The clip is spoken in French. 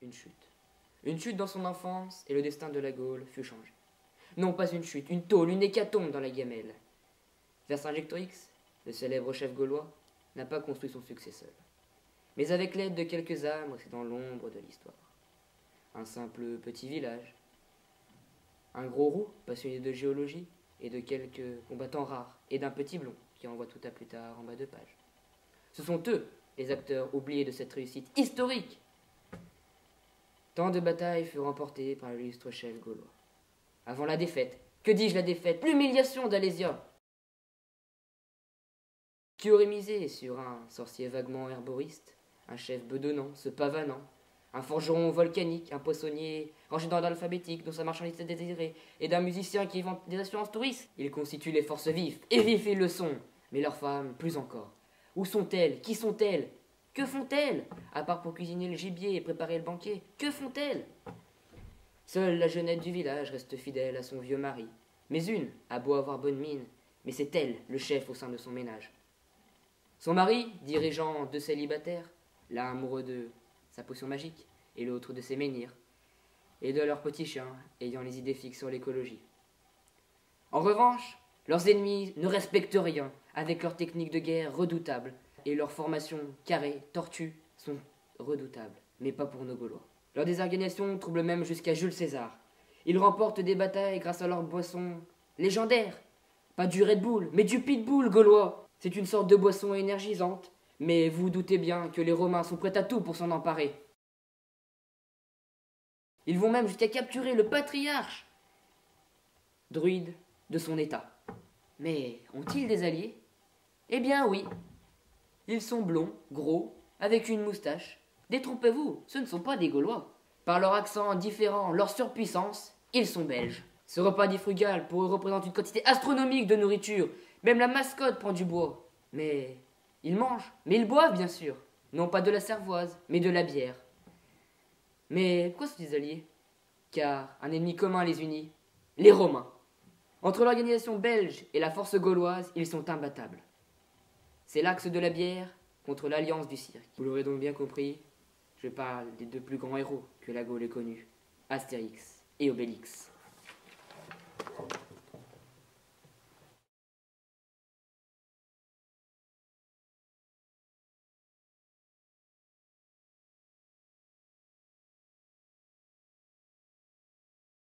une chute. Une chute dans son enfance, et le destin de la Gaule fut changé. Non pas une chute, une tôle, une hécatombe dans la gamelle. Vercingétorix, le célèbre chef gaulois, n'a pas construit son succès seul, mais avec l'aide de quelques âmes restés dans l'ombre de l'histoire. Un simple petit village, un gros roux passionné de géologie et de quelques combattants rares, et d'un petit blond qui envoie tout à plus tard en bas de page. Ce sont eux, les acteurs oubliés de cette réussite historique. Tant de batailles furent remportées par l'illustre chef gaulois. Avant la défaite, que dis-je la défaite, l'humiliation d'Alésia, qui aurait misé sur un sorcier vaguement herboriste, un chef bedonnant, se pavanant, un forgeron volcanique, un poissonnier rangé dans l'ordre alphabétique dont sa marchandise est désirée, et d'un musicien qui vend des assurances touristes. Ils constituent les forces vives, et vifs ils le sont, mais leurs femmes plus encore. Où sont-elles? Qui sont-elles? Que font-elles? À part pour cuisiner le gibier et préparer le banquet, que font-elles? Seule la jeunette du village reste fidèle à son vieux mari. Mais une a beau avoir bonne mine, mais c'est elle, le chef au sein de son ménage. Son mari, dirigeant deux célibataires, l'un amoureux de sa potion magique et l'autre de ses menhirs, et de leurs petits chiens ayant les idées fixes sur l'écologie. En revanche, leurs ennemis ne respectent rien, avec leurs techniques de guerre redoutables, et leurs formations carrées, tortues, sont redoutables, mais pas pour nos Gaulois. Leur désorganisation trouble même jusqu'à Jules César. Ils remportent des batailles grâce à leur boisson légendaire. Pas du Red Bull, mais du Pitbull gaulois. C'est une sorte de boisson énergisante, mais vous doutez bien que les Romains sont prêts à tout pour s'en emparer. Ils vont même jusqu'à capturer le patriarche druide de son état. Mais ont-ils des alliés? Eh bien oui. Ils sont blonds, gros, avec une moustache. Détrompez-vous, ce ne sont pas des Gaulois. Par leur accent différent, leur surpuissance, ils sont belges. Ce repas dit frugal pour eux représente une quantité astronomique de nourriture. Même la mascotte prend du bois. Mais ils mangent, mais ils boivent bien sûr. Non pas de la cervoise, mais de la bière. Mais pourquoi sont-ils alliés? Car un ennemi commun les unit, les Romains. Entre l'organisation belge et la force gauloise, ils sont imbattables. C'est l'axe de la bière contre l'alliance du cirque. Vous l'aurez donc bien compris, je parle des deux plus grands héros que la Gaule ait connus, Astérix et Obélix.